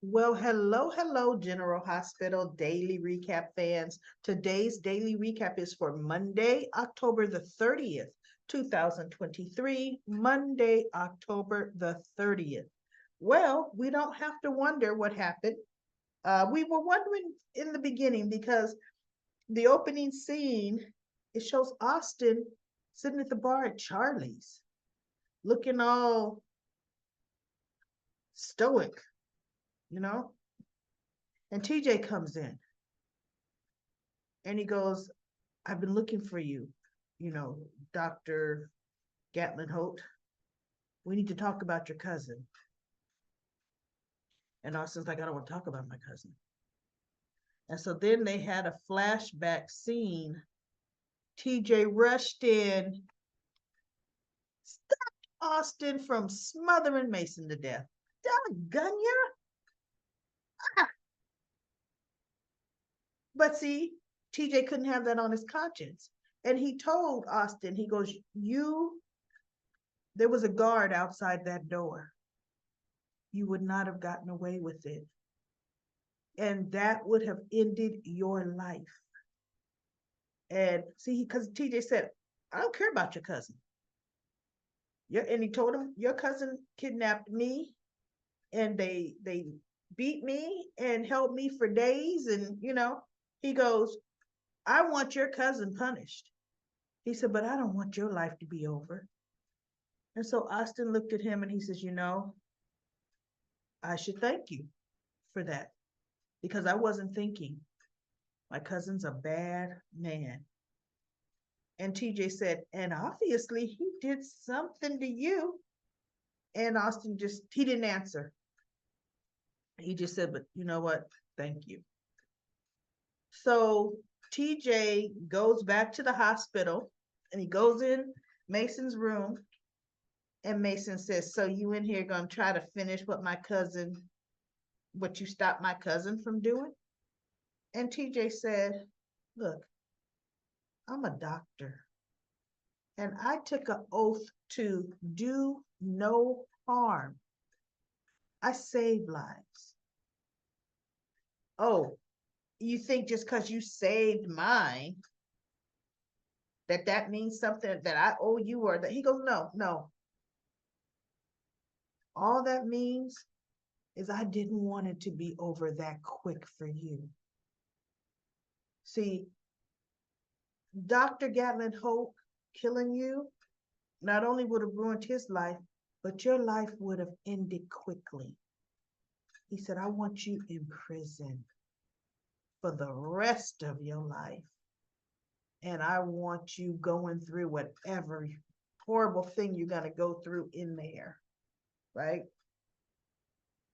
Well, hello, General Hospital Daily Recap fans. Today's daily recap is for Monday, October the 30th, 2023. Monday, October the 30th. Well, we don't have to wonder what happened. We were wondering in the beginning because the opening scene, it shows Austin sitting at the bar at Charlie's, looking all stoic, you know? And TJ comes in and he goes, I've been looking for you, you know, Dr. Gatlin Holt. We need to talk about your cousin. And Austin's like, I don't want to talk about my cousin. And so then they had a flashback scene. TJ rushed in, stopped Austin from smothering Mason to death. Doggone ya. Ah. But see, TJ couldn't have that on his conscience. And he told Austin, he goes, there was a guard outside that door. You would not have gotten away with it. And that would have ended your life. And see, because TJ said, I don't care about your cousin. And he told him, your cousin kidnapped me and they beat me and held me for days. And, he goes, I want your cousin punished. He said, but I don't want your life to be over. And so Austin looked at him and he says, I should thank you for that because I wasn't thinking. My cousin's a bad man. And TJ said, and obviously he did something to you. And Austin he didn't answer. He just said, but you know what? Thank you. So TJ goes back to the hospital and he goes in Mason's room. And Mason says, so you in here gonna try to finish what you stopped my cousin from doing? And TJ said, look, I'm a doctor. And I took an oath to do no harm. I save lives. Oh, you think just because you saved mine, that means something that I owe you or that he goes, no. All that means is I didn't want it to be over that quick for you. See, Dr. Gatlin Hope killing you not only would have ruined his life, but your life would have ended quickly. He said, I want you in prison for the rest of your life. And I want you going through whatever horrible thing you're going to go through in there. Right?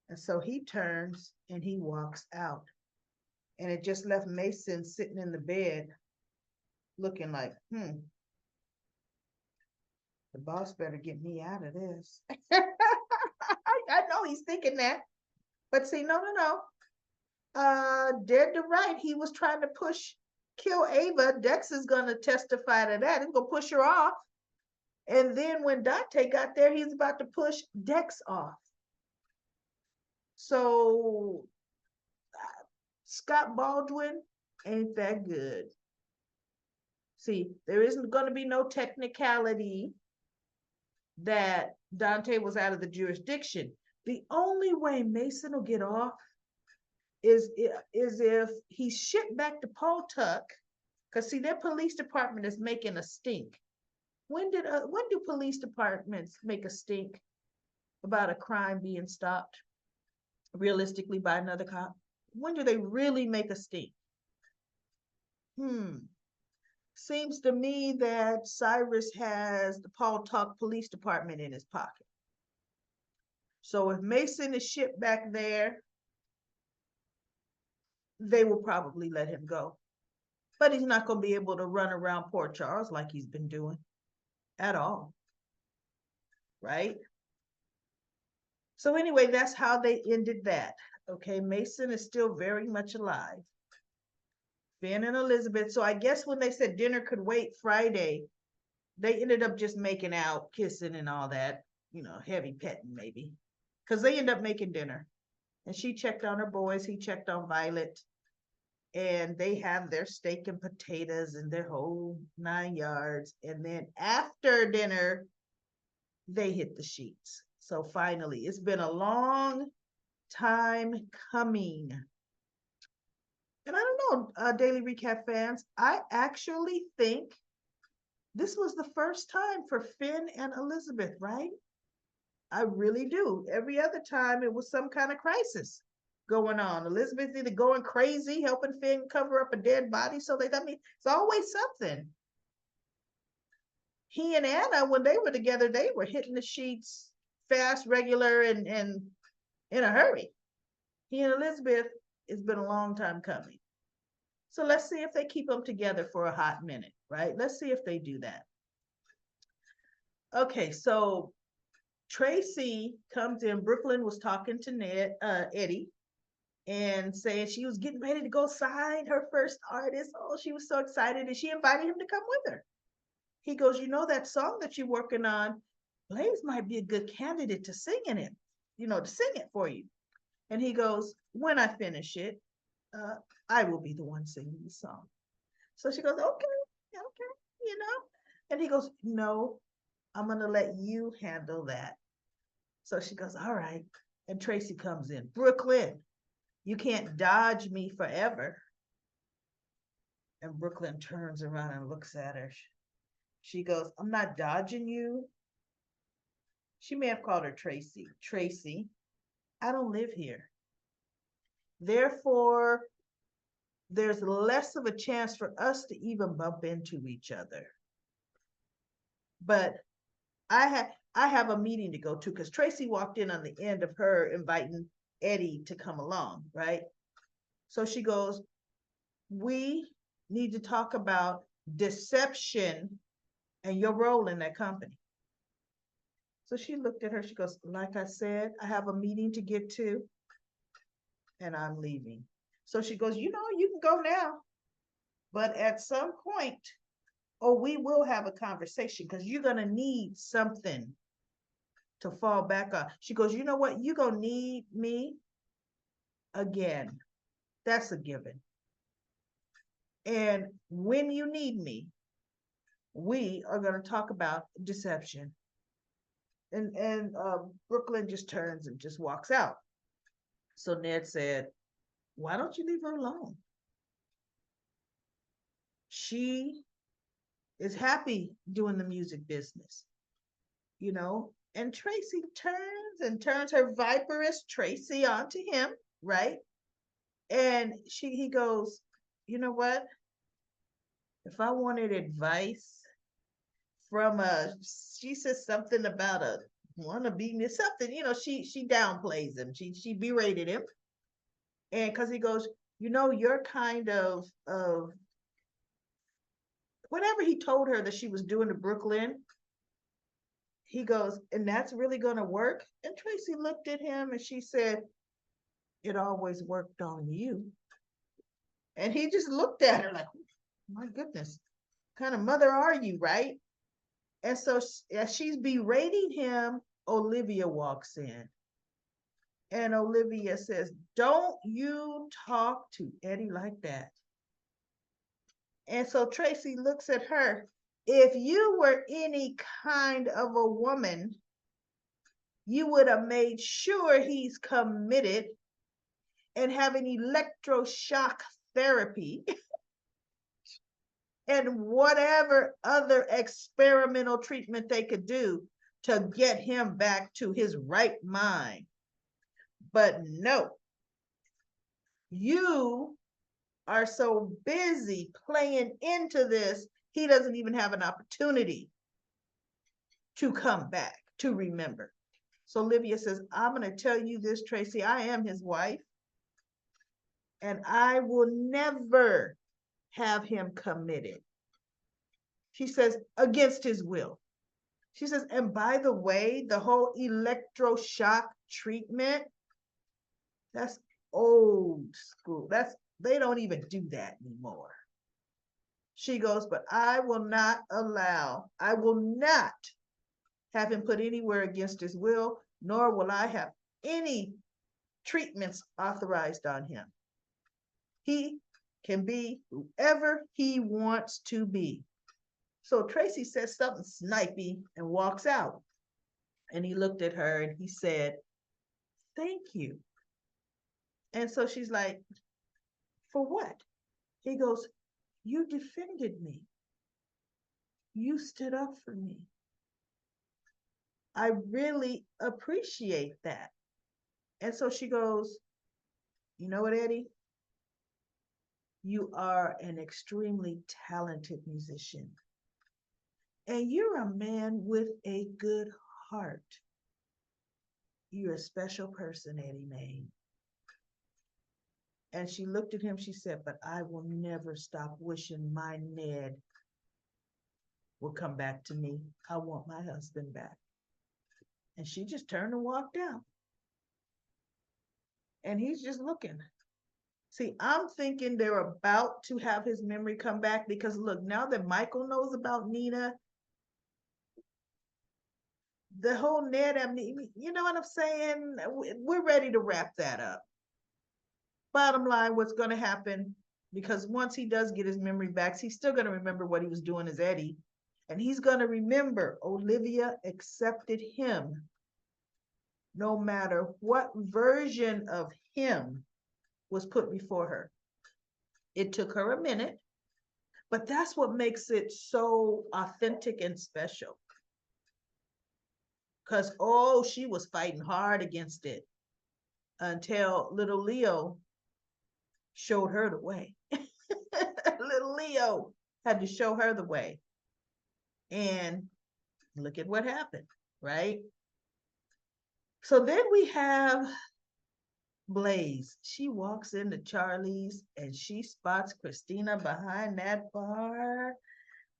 And so he turns and he walks out. And it just left Mason sitting in the bed looking like, the boss better get me out of this. I know he's thinking that. But see, no. Dead to right, he was trying to kill Ava. Dex is going to testify to that. He's going to push her off. And then when Dante got there, he's about to push Dex off. So Scott Baldwin ain't that good. See, there isn't going to be no technicality that Dante was out of the jurisdiction. The only way Mason will get off is if he's shipped back to Paul Tuck, because see, their police department is making a stink. When do police departments make a stink about a crime being stopped realistically by another cop? When do they really make a stink? Seems to me that Cyrus has the Paul Tuck Police Department in his pocket. So if Mason is shipped back there, they will probably let him go. But he's not going to be able to run around Port Charles like he's been doing at all. Right? So anyway, that's how they ended that. Okay, Mason is still very much alive. Ben and Elizabeth. So I guess when they said dinner could wait Friday, they ended up just making out, kissing and all that, heavy petting maybe. Because they end up making dinner. And she checked on her boys, he checked on Violet, and they have their steak and potatoes and their whole 9 yards. And then after dinner, they hit the sheets. So finally, it's been a long time coming. And I don't know, Daily Recap fans, I actually think this was the first time for Finn and Elizabeth, right? I really do. Every other time it was some kind of crisis going on. Elizabeth either going crazy, helping Finn cover up a dead body. So I mean, it's always something. He and Anna, when they were together, they were hitting the sheets fast, regular, and in a hurry. He and Elizabeth, it's been a long time coming. So let's see if they keep them together for a hot minute, right? Let's see if they do that. Okay, so Tracy comes in. Brooklyn was talking to Eddie, and saying she was getting ready to go sign her first artist. Oh, she was so excited, and she invited him to come with her. He goes, you know that song that you're working on, Blaze might be a good candidate to sing in it, to sing it for you. And he goes, when I finish it, I will be the one singing the song. So she goes, okay, And he goes, no, I'm going to let you handle that. So she goes, all right. And Tracy comes in. Brooklyn, you can't dodge me forever. And Brooklyn turns around and looks at her. She goes, I'm not dodging you. She may have called her Tracy. Tracy, I don't live here. Therefore, there's less of a chance for us to even bump into each other. But I have a meeting to go to, because Tracy walked in on the end of her inviting Eddie to come along, right? So she goes, we need to talk about deception and your role in that company. So she looked at her. She goes, like I said, I have a meeting to get to, and I'm leaving. So she goes, you can go now, but at some point, we will have a conversation, because you're going to need something to fall back on. She goes, you know what? You're going to need me again. That's a given. And when you need me, we are going to talk about deception. And Brooklyn just turns and just walks out. So Ned said, why don't you leave her alone? She is happy doing the music business, And Tracy turns her viperous Tracy onto him, right? And he goes, you know what? If I wanted advice from she says something about a wannabe, something, she downplays him. She berated him. And because he goes, you're kind of whatever he told her that she was doing to Brooklyn, he goes, and that's really going to work? And Tracy looked at him and she said, it always worked on you. And he just looked at her like, my goodness, what kind of mother are you, right? And so as she's berating him, Olivia walks in. And Olivia says, don't you talk to Eddie like that. And so Tracy looks at her. If you were any kind of a woman, you would have made sure he's committed and having electroshock therapy and whatever other experimental treatment they could do to get him back to his right mind. But no, you are so busy playing into this, he doesn't even have an opportunity to come back, to remember. So Olivia says, I'm going to tell you this, Tracy, I am his wife, and I will never have him committed. She says, against his will. She says, and by the way, the whole electroshock treatment, that's old school. They don't even do that anymore. She goes, but I will not have him put anywhere against his will, nor will I have any treatments authorized on him. He can be whoever he wants to be. So Tracy says something snipey and walks out. And he looked at her and he said, "Thank you." And so she's like, "For what?" He goes, "You defended me. You stood up for me. I really appreciate that." And so she goes, "You know what, Eddie? You are an extremely talented musician. And you're a man with a good heart. You're a special person, Eddie Main." And she looked at him, she said, "But I will never stop wishing my Ned will come back to me. I want my husband back." And she just turned and walked out. And he's just looking. See, I'm thinking they're about to have his memory come back because look, now that Michael knows about Nina, the whole Ned amnesia, you know what I'm saying? We're ready to wrap that up. Bottom line, what's going to happen, because once he does get his memory back, he's still going to remember what he was doing as Eddie. And he's going to remember Olivia accepted him no matter what version of him was put before her. It took her a minute, but that's what makes it so authentic and special. Because, oh, she was fighting hard against it until little Leo showed her the way. Little Leo had to show her the way. And look at what happened, right? So then we have Blaze. She walks into Charlie's and she spots Christina behind that bar.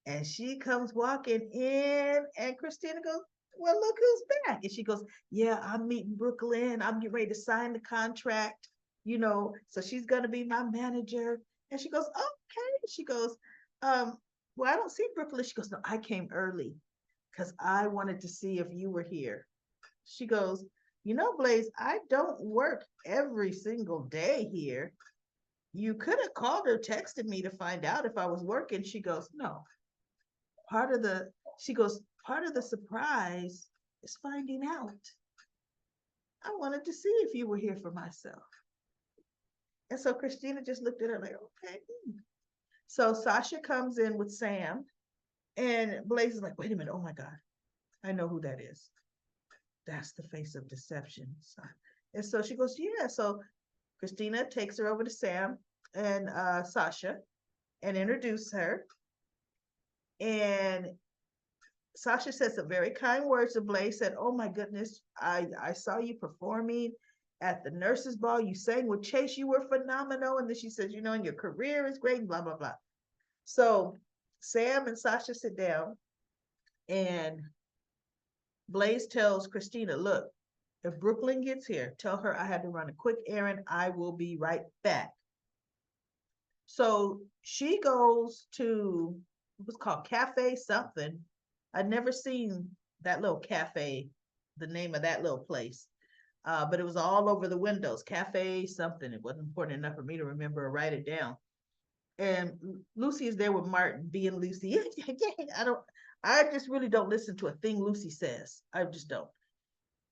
And she comes walking in, and Christina goes, "Well, look who's back." And she goes, "Yeah, I'm meeting Brooklyn. I'm getting ready to sign the contract, so she's going to be my manager." And she goes, "Okay." She goes, "Well, I don't see Brooklyn." She goes, "No, I came early because I wanted to see if you were here." She goes, "Blaze, I don't work every single day here. You could have called or texted me to find out if I was working." She goes, "No. Part of the," she goes, "part of the surprise is finding out. I wanted to see if you were here for myself." And so Christina just looked at her like, "Okay." So Sasha comes in with Sam, and Blaze is like, "Wait a minute. Oh my God. I know who that is. That's the face of deception." And so she goes, "Yeah." So Christina takes her over to Sam and Sasha and introduces her. And Sasha said some very kind words to Blaze, said, "Oh my goodness, I saw you performing at the nurses' ball. You sang with Chase. You were phenomenal." And then she says, "And your career is great, blah, blah, blah." So Sam and Sasha sit down, and Blaze tells Christina, "Look, if Brooklyn gets here, tell her I had to run a quick errand. I will be right back." So she goes to, it was called Cafe something. I'd never seen that little cafe, the name of that little place. But it was all over the windows, Cafe something. It wasn't important enough for me to remember or write it down. And Lucy is there with Martin, being Lucy. I just really don't listen to a thing Lucy says. I just don't.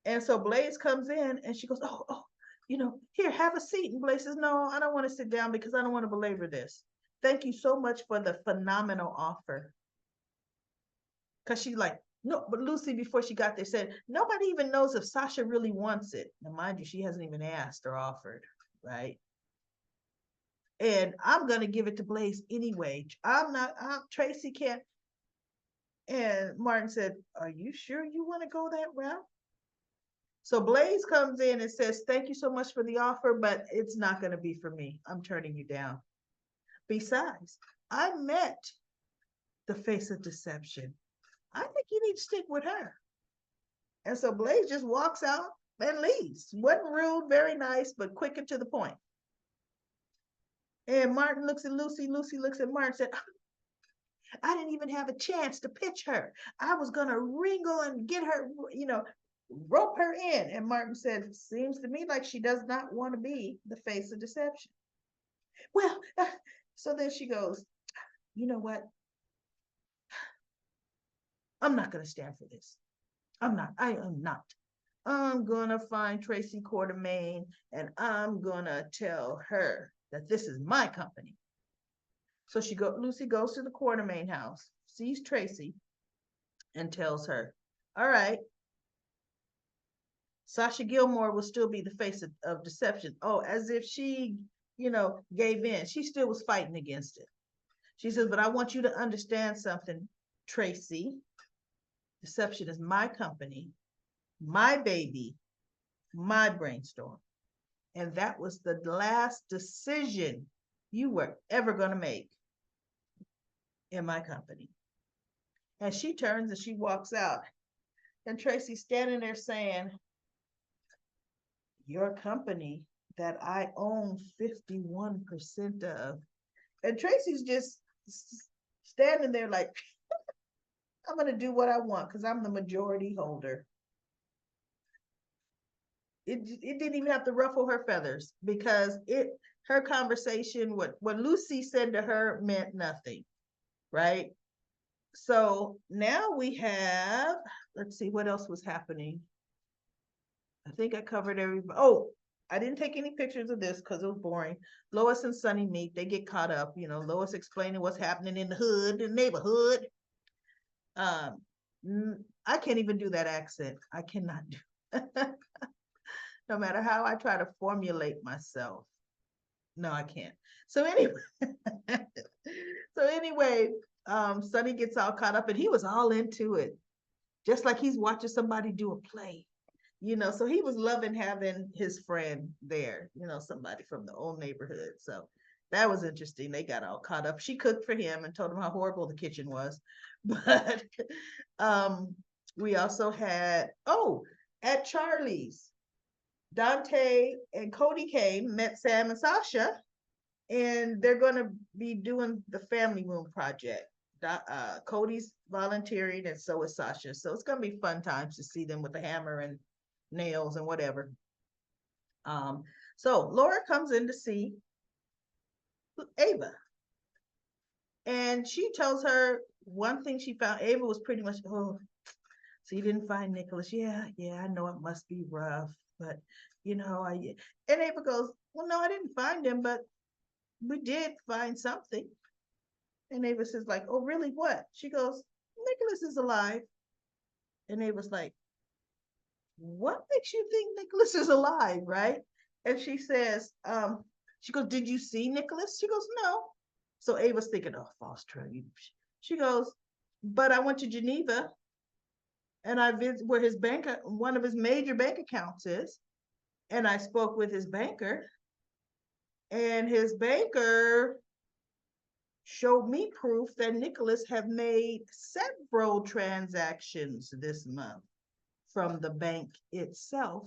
And so Blaze comes in and she goes, "Oh, here, have a seat." And Blaze says, "No, I don't want to sit down because I don't want to belabor this. Thank you so much for the phenomenal offer." Because she's like, "No," but Lucy, before she got there, said, "Nobody even knows if Sasha really wants it." Now, mind you, she hasn't even asked or offered, right? "And I'm going to give it to Blaze anyway. Tracy can't." And Martin said, "Are you sure you want to go that route?" So Blaze comes in and says, "Thank you so much for the offer, but it's not going to be for me. I'm turning you down. Besides, I met the face of deception. I think you need to stick with her." And so Blaze just walks out and leaves. Wasn't rude, very nice, but quick and to the point. And Martin looks at Lucy. Lucy looks at Martin and said, "I didn't even have a chance to pitch her. I was going to wrangle and get her, rope her in. And Martin said, seems to me like she does not want to be the face of deception. Well, so then she goes, you know what? I'm not going to stand for this. I'm not. I am not. I'm going to find Tracy Quartermain and I'm going to tell her that this is my company. So Lucy goes to the Quartermain house, sees Tracy, and tells her, all right, Sasha Gilmore will still be the face of deception. Oh, as if she, gave in. She still was fighting against it. She says, but I want you to understand something, Tracy. Deception is my company, my baby, my brainstorm. And that was the last decision you were ever going to make in my company. And she turns and she walks out. And Tracy's standing there saying, your company that I own 51% of. And Tracy's just standing there like, I'm going to do what I want because I'm the majority holder. It didn't even have to ruffle her feathers because her conversation, what Lucy said to her meant nothing, right? So now we have, let's see what else was happening. I think I covered everybody. Oh, I didn't take any pictures of this because it was boring. Lois and Sunny meet. They get caught up. Lois explaining what's happening in the hood, the neighborhood. I can't even do that accent. I cannot do. No matter how I try to formulate myself. No, I can't. So anyway, Sonny gets all caught up and he was all into it, just like he's watching somebody do a play. So he was loving having his friend there, somebody from the old neighborhood. So that was interesting. They got all caught up. She cooked for him and told him how horrible the kitchen was. But we also had, at Charlie's, Dante and Cody came, met Sam and Sasha, and they're going to be doing the family room project. Cody's volunteering, and so is Sasha. So it's going to be fun times to see them with the hammer and nails and whatever. So Laura comes in to see Ava, and she tells her one thing she found. Ava was pretty much, so you didn't find Nicholas? Yeah, I know it must be rough, but and Ava goes, well, no, I didn't find him, but we did find something. And Ava says, like, oh, really? What? She goes, Nicholas is alive. And Ava's like, what makes you think Nicholas is alive, right? And she says, she goes, did you see Nicholas? She goes, no. So Ava's thinking, oh, Foster. She goes, but I went to Geneva and I visited where his banker, one of his major bank accounts is. And I spoke with his banker. And his banker showed me proof that Nicholas had made several transactions this month from the bank itself.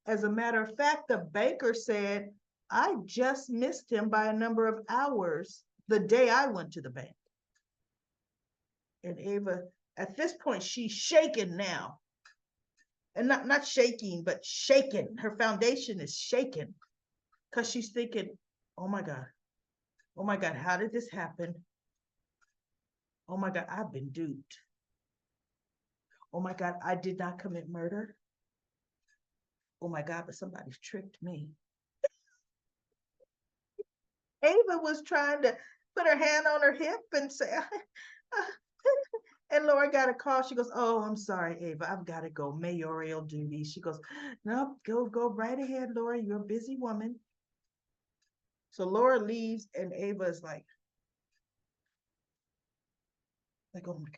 As a matter of fact, the banker said, I just missed him by a number of hours the day I went to the bank. And Ava, at this point, she's shaken now. And not shaking, but shaken. Her foundation is shaken because she's thinking, oh my God, how did this happen? Oh my God, I've been duped. Oh my God, I did not commit murder. Oh my God, but somebody's tricked me. Ava was trying to put her hand on her hip and say, and Laura got a call. She goes, oh, I'm sorry, Ava, I've got to go. Mayoral duty. She goes, no, go right ahead, Laura. You're a busy woman. So Laura leaves and Ava is like, oh my God.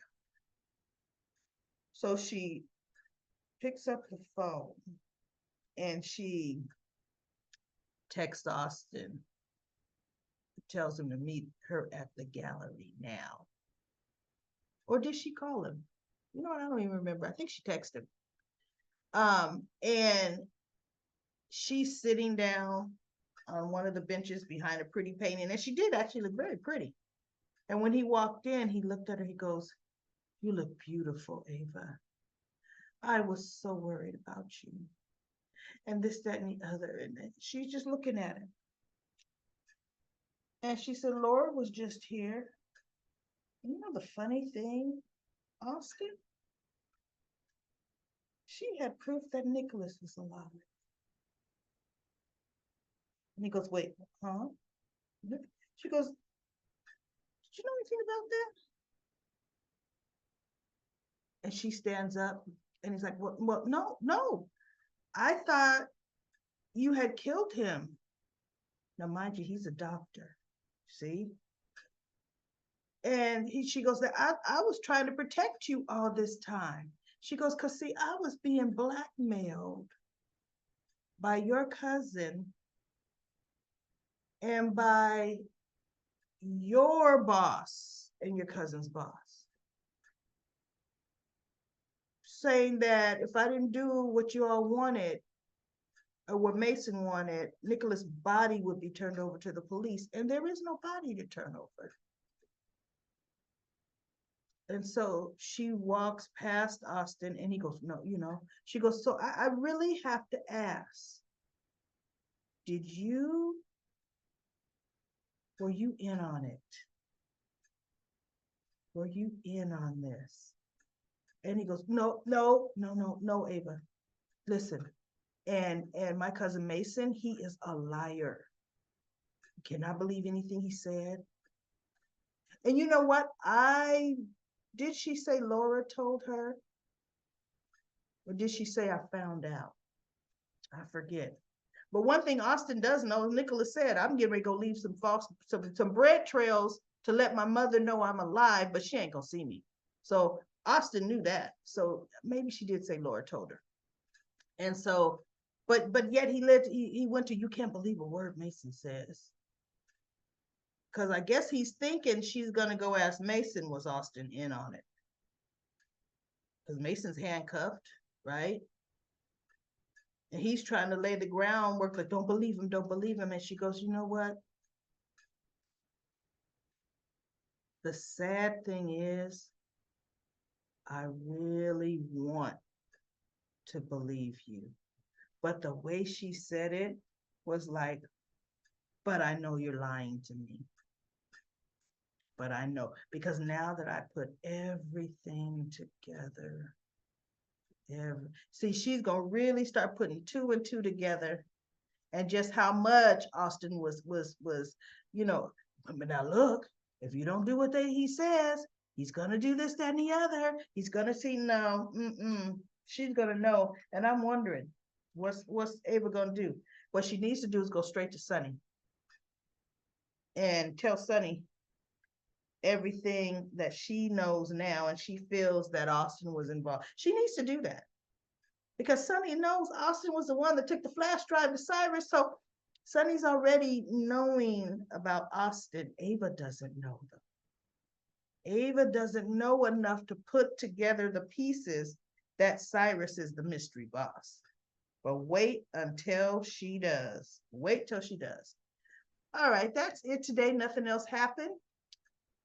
So she picks up the phone and she texts Austin, tells him to meet her at the gallery now. Or did she call him? I don't even remember. I think she texted him. And she's sitting down on one of the benches behind a pretty painting. And she did actually look very pretty. And when he walked in, he looked at her, he goes, you look beautiful, Ava. I was so worried about you. And this, that, and the other. And then she's just looking at him. And she said, Laura was just here. You know the funny thing, Austin? She had proof that Nicholas was alive. And he goes, wait, huh? She goes, did you know anything about that? And she stands up and he's like, well, no, no. I thought you had killed him. Now, mind you, he's a doctor. See? And she goes, I was trying to protect you all this time. She goes, because see, I was being blackmailed by your cousin and by your boss and your cousin's boss, saying that if I didn't do what you all wanted or what Mason wanted, Nicholas' body would be turned over to the police, and there is no body to turn over. And so she walks past Austin and he goes, no, you know, she goes, so I really have to ask, were you in on it? Were you in on this? And he goes, no, no, no, no, no, Ava. Listen, and my cousin Mason, he is a liar. You cannot believe anything he said. And you know what? Did she say Laura told her? Or did she say I found out? I forget. But one thing Austin does know, Nicholas said, I'm getting ready to go leave some bread trails to let my mother know I'm alive, but she ain't gonna see me. So Austin knew that. So maybe she did say Laura told her. And so, but yet he went to, you can't believe a word Mason says. Because I guess he's thinking she's gonna go ask Mason, was Austin in on it? Because Mason's handcuffed, right? And he's trying to lay the groundwork, like, don't believe him, don't believe him. And she goes, you know what? The sad thing is, I really want to believe you. But the way she said it was like, but I know you're lying to me. But I know, because now that I put everything together, see, she's gonna really start putting two and two together, and just how much Austin was, you know, but now look, if you don't do what he says, he's gonna do this, that, and the other. He's gonna see, no, she's gonna know. And I'm wondering, what's Ava gonna do? What she needs to do is go straight to Sonny and tell Sonny everything that she knows now, and she feels that Austin was involved. She needs to do that because Sonny knows Austin was the one that took the flash drive to Cyrus. So Sonny's already knowing about Austin. Ava doesn't know though. Ava doesn't know enough to put together the pieces that Cyrus is the mystery boss. But wait until she does. Wait till she does. All right, that's it today. Nothing else happened.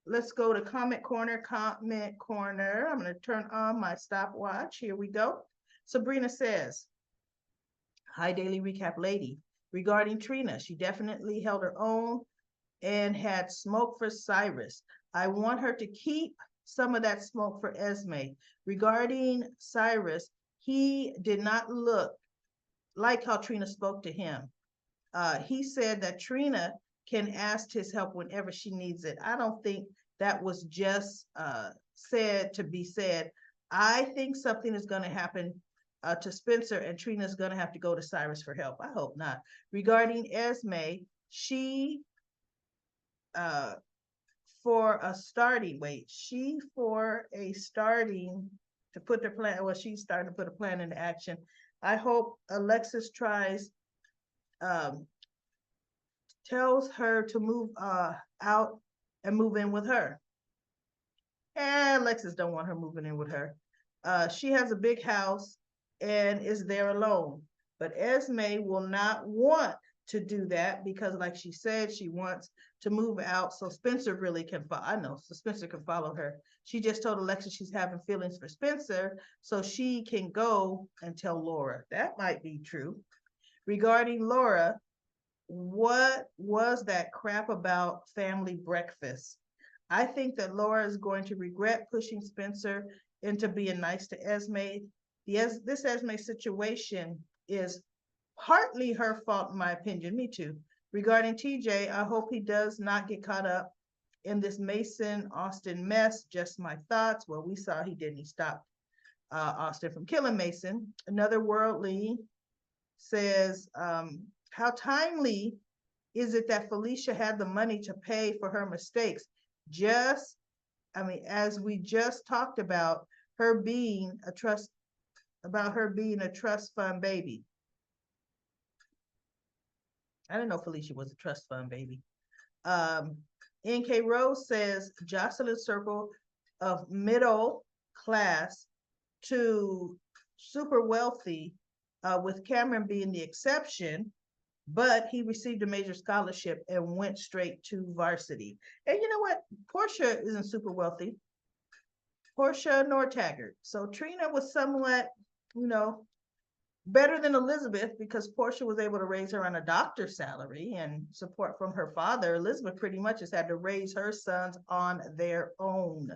Let's go to comment corner. I'm going to turn on my stopwatch. Here we go. Sabrina says, hi, Daily Recap lady. Regarding Trina, she definitely held her own and had smoke for Cyrus. I want her to keep some of that smoke for Esme. Regarding Cyrus, he did not look like how Trina spoke to him. He said that Trina can ask his help whenever she needs it. I don't think that was just said to be said. I think something is going to happen to Spencer, and Trina's going to have to go to Cyrus for help. I hope not. Regarding Esme, she for a starting to put the plan, well, she's starting to put a plan into action. I hope Alexis tries tells her to move out and move in with her. And Alexis don't want her moving in with her. She has a big house and is there alone. But Esme will not want to do that because, like she said, she wants to move out so Spencer really can follow. I know, so Spencer can follow her. She just told Alexa she's having feelings for Spencer so she can go and tell Laura. That might be true. Regarding Laura, what was that crap about family breakfast? I think that Laura is going to regret pushing Spencer into being nice to Esme. This Esme situation is partly her fault, in my opinion. Me too. Regarding TJ, I hope he does not get caught up in this Mason Austin mess. Just my thoughts. Well, we saw he didn't. He stopped Austin from killing Mason. Another worldly says, how timely is it that Felicia had the money to pay for her mistakes? As we just talked about her being a trust fund baby. I didn't know Felicia was a trust fund baby. NK Rose says Jocelyn's circle of middle class to super wealthy, with Cameron being the exception, but he received a major scholarship and went straight to varsity. And you know what? Portia isn't super wealthy. Portia nor Taggart. So Trina was somewhat, better than Elizabeth because Portia was able to raise her on a doctor's salary and support from her father. Elizabeth pretty much has had to raise her sons on their own.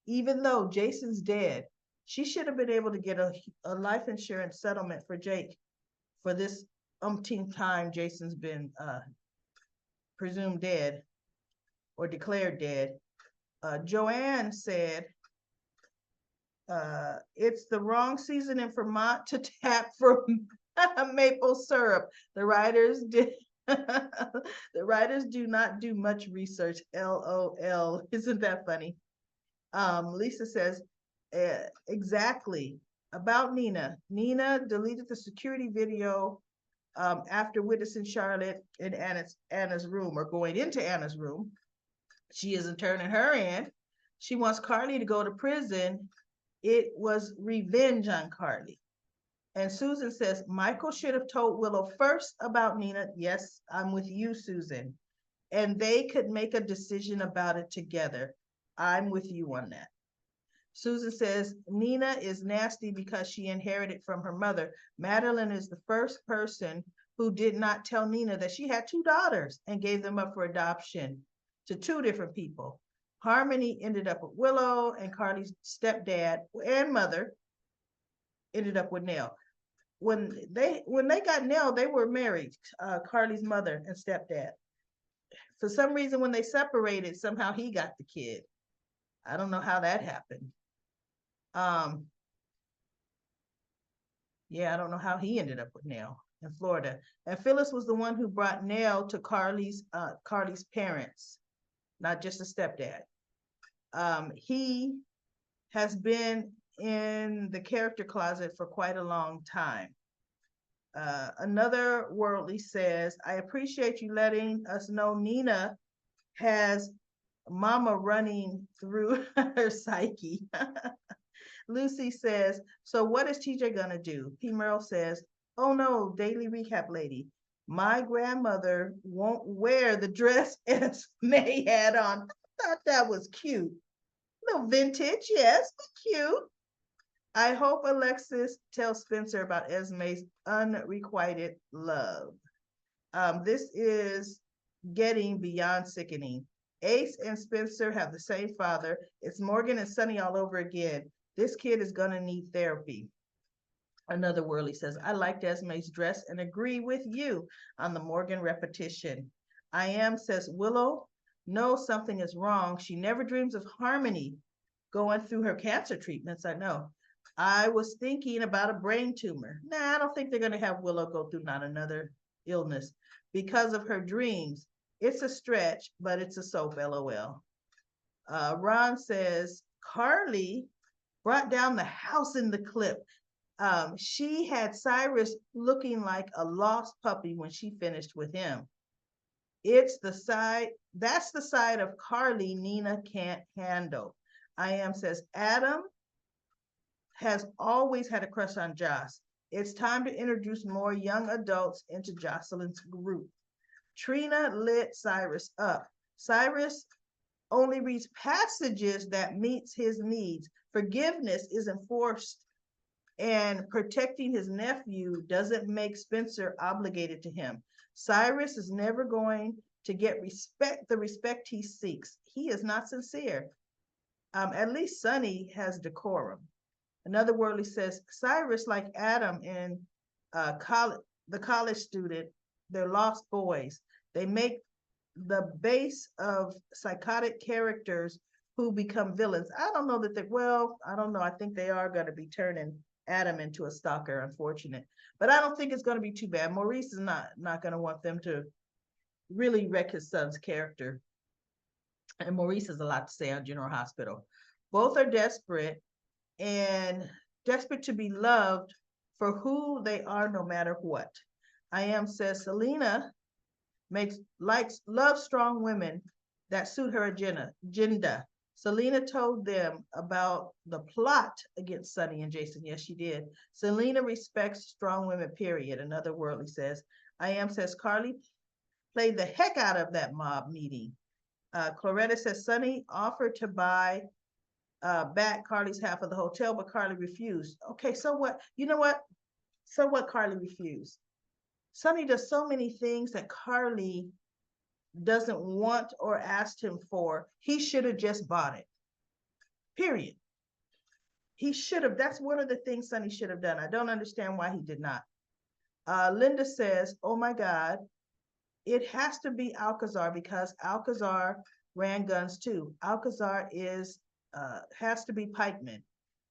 Even though Jason's dead, she should have been able to get a life insurance settlement for Jake for this umpteenth time Jason's been presumed dead or declared dead. Joanne said, it's the wrong season in Vermont to tap for maple syrup. The writers did. The writers do not do much research. LOL. Isn't that funny? Lisa says, exactly. About Nina. Nina deleted the security video after witnessing Charlotte in Anna's room, or going into Anna's room. She isn't turning her in. She wants Carly to go to prison. It was revenge on Carly. And Susan says, Michael should have told Willow first about Nina. Yes, I'm with you, Susan. And they could make a decision about it together. I'm with you on that. Susan says, Nina is nasty because she inherited from her mother. Madeline is the first person who did not tell Nina that she had 2 daughters and gave them up for adoption to 2 different people. Harmony ended up with Willow, and Carly's stepdad and mother ended up with Nell. When they got Nell, they were married, Carly's mother and stepdad. For some reason, when they separated, somehow he got the kid. I don't know how that happened. Yeah, I don't know how he ended up with Nell in Florida. And Phyllis was the one who brought Nell to Carly's parents, not just a stepdad. He has been in the character closet for quite a long time. Another worldly says, I appreciate you letting us know Nina has mama running through her psyche. Lucy says, so what is TJ gonna do? P. Merle says, oh no, daily recap lady. My grandmother won't wear the dress Esme had on. I thought that was cute. A little vintage, yes, but cute. I hope Alexis tells Spencer about Esme's unrequited love. This is getting beyond sickening. Ace and Spencer have the same father. It's Morgan and Sonny all over again. This kid is gonna need therapy. Another Worley says, I liked Esme's dress and agree with you on the Morgan repetition. I am, says Willow, knows something is wrong. She never dreams of Harmony going through her cancer treatments, I know. I was thinking about a brain tumor. Nah, I don't think they're gonna have Willow go through not another illness because of her dreams. It's a stretch, but it's a soap, LOL. Ron says, Carly brought down the house in the clip. She had Cyrus looking like a lost puppy when she finished with him. That's the side of Carly Nina can't handle. I am, says Adam has always had a crush on Joss. It's time to introduce more young adults into Jocelyn's group. Trina lit Cyrus up. Cyrus only reads passages that meets his needs. Forgiveness is enforced, and protecting his nephew doesn't make Spencer obligated to him. Cyrus is never going to get the respect he seeks. He is not sincere. At least Sonny has decorum. Another worldly says Cyrus, like Adam in the college student, they're lost boys. They make the base of psychotic characters who become villains. I don't know that I don't know. I think they are going to be turning Adam into a stalker, unfortunate. But I don't think it's going to be too bad. Maurice is not going to want them to really wreck his son's character. And Maurice has a lot to say on General Hospital. Both are desperate and desperate to be loved for who they are no matter what. I am says Selena loves strong women that suit her agenda. Selena told them about the plot against Sonny and Jason. Yes, she did. Selena respects strong women, period. Another worldly says, I am says Carly played the heck out of that mob meeting. Claretta says Sonny offered to buy back Carly's half of the hotel, but Carly refused. Okay, so what? You know what? So what Carly refused? Sonny does so many things that Carly doesn't want or asked him for. He should have just bought it. Period. He should have. That's one of the things Sonny should have done. I don't understand why he did not. Linda says, oh my God, it has to be Alcazar because Alcazar ran guns too. Alcazar has to be pikeman.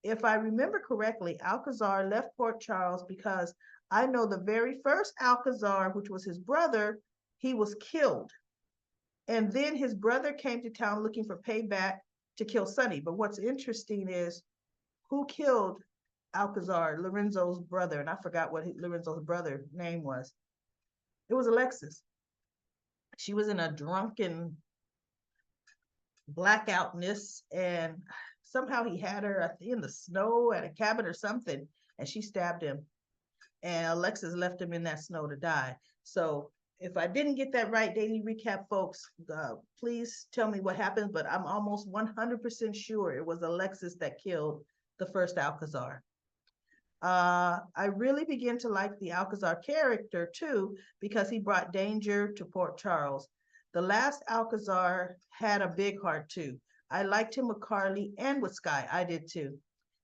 If I remember correctly, Alcazar left Port Charles because I know the very first Alcazar, which was his brother, he was killed. And then his brother came to town looking for payback to kill Sonny. But what's interesting is who killed Alcazar, Lorenzo's brother, and I forgot what Lorenzo's brother name was. It was Alexis. She was in a drunken blackoutness, and somehow he had her in the snow at a cabin or something, and she stabbed him. And Alexis left him in that snow to die. So if I didn't get that right, daily recap, folks, please tell me what happened, but I'm almost 100% sure it was Alexis that killed the first Alcazar. I really begin to like the Alcazar character too, because he brought danger to Port Charles. The last Alcazar had a big heart too. I liked him with Carly and with Sky. I did too.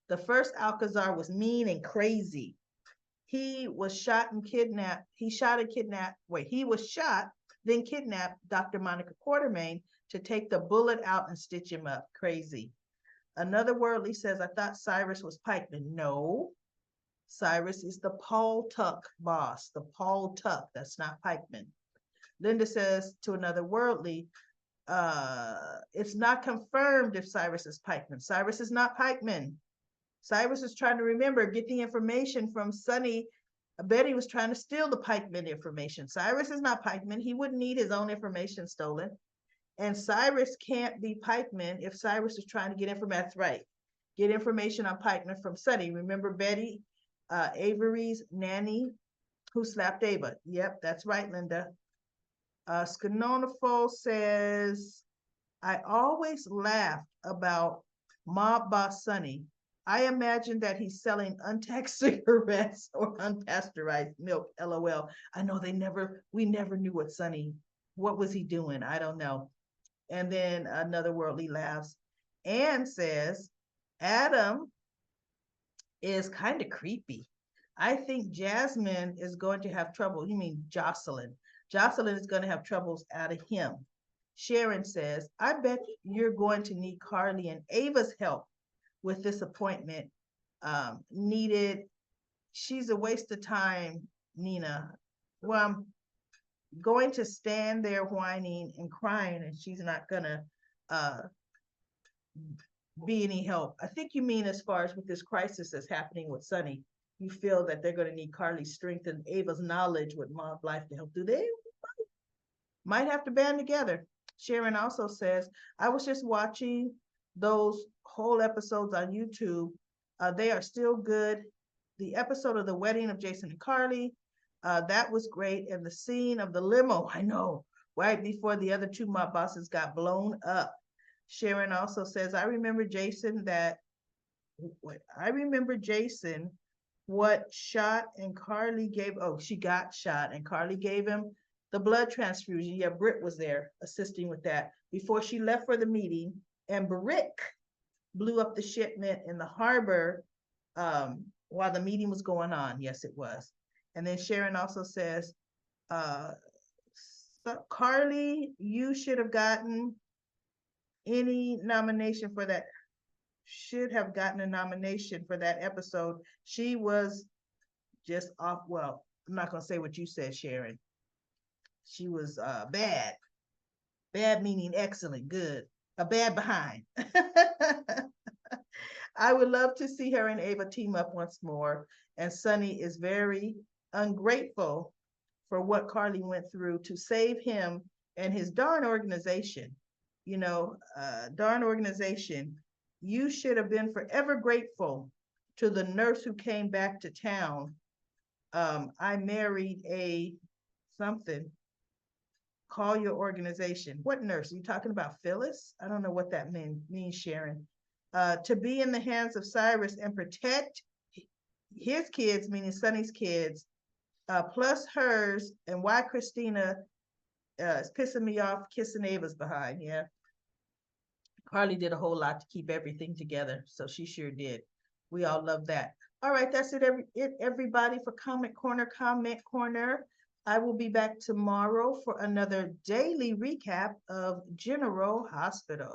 The first Alcazar was mean and crazy. He was shot and kidnapped. He was shot, then kidnapped Dr. Monica Quartermain to take the bullet out and stitch him up. Crazy. Another worldly says, I thought Cyrus was pikeman. No, Cyrus is the Paul Tuck boss, the Paul Tuck. That's not pikeman. Linda says to another worldly, it's not confirmed if Cyrus is pikeman. Cyrus is not pikeman. Cyrus is trying to get the information from Sonny. Betty was trying to steal the pikeman information. Cyrus is not pikeman. He wouldn't need his own information stolen. And Cyrus can't be pikeman if Cyrus is trying to get information. That's right. Get information on pikeman from Sonny. Remember Betty, Avery's nanny who slapped Ava. Yep, that's right, Linda. Scanonafo says, I always laughed about mob boss Sonny. I imagine that he's selling untaxed cigarettes or unpasteurized milk. LOL. I know we never knew what was he doing? I don't know. And then another worldly laughs. Anne says, Adam is kind of creepy. I think Jasmine is going to have trouble. You mean Jocelyn. Jocelyn is going to have troubles out of him. Sharon says, I bet you're going to need Carly and Ava's help with this appointment needed. She's a waste of time, Nina. Well, I'm going to stand there whining and crying, and she's not gonna be any help. I think you mean as far as with this crisis that's happening with Sonny, you feel that they're going to need Carly's strength and Ava's knowledge with mob life to help. Do they? Might have to band together. Sharon also says, I was just watching those whole episodes on YouTube. They are still good. the episode of the wedding of Jason and Carly, that was great. And the scene of the limo, I know, right before the other two mob bosses got blown up. Sharon also says, I remember Jason that I remember Jason what shot and Carly gave. Oh, she got shot and Carly gave him the blood transfusion. Yeah, Britt was there assisting with that before she left for the meeting. And Brick blew up the shipment in the harbor while the meeting was going on. Yes, it was. And then Sharon also says, uh, so Carly, you should have gotten any nomination for that. Should have gotten a nomination for that episode. She was just off. Well, I'm not gonna say what you said, Sharon. She was bad. Bad meaning excellent, good. A bad behind. I would love to see her and Ava team up once more. And Sonny is very ungrateful for what Carly went through to save him and his darn organization. You know, darn organization. You should have been forever grateful to the nurse who came back to town. I married a something. Call your organization. What nurse? Are you talking about Phyllis? I don't know what that means, Sharon. To be in the hands of Cyrus and protect his kids, meaning Sonny's kids, plus hers, and why Christina is pissing me off kissing Ava's behind. Yeah. Carly did a whole lot to keep everything together, so she sure did. We all love that. All right, that's everybody for Comment Corner, Comment Corner. I will be back tomorrow for another daily recap of General Hospital.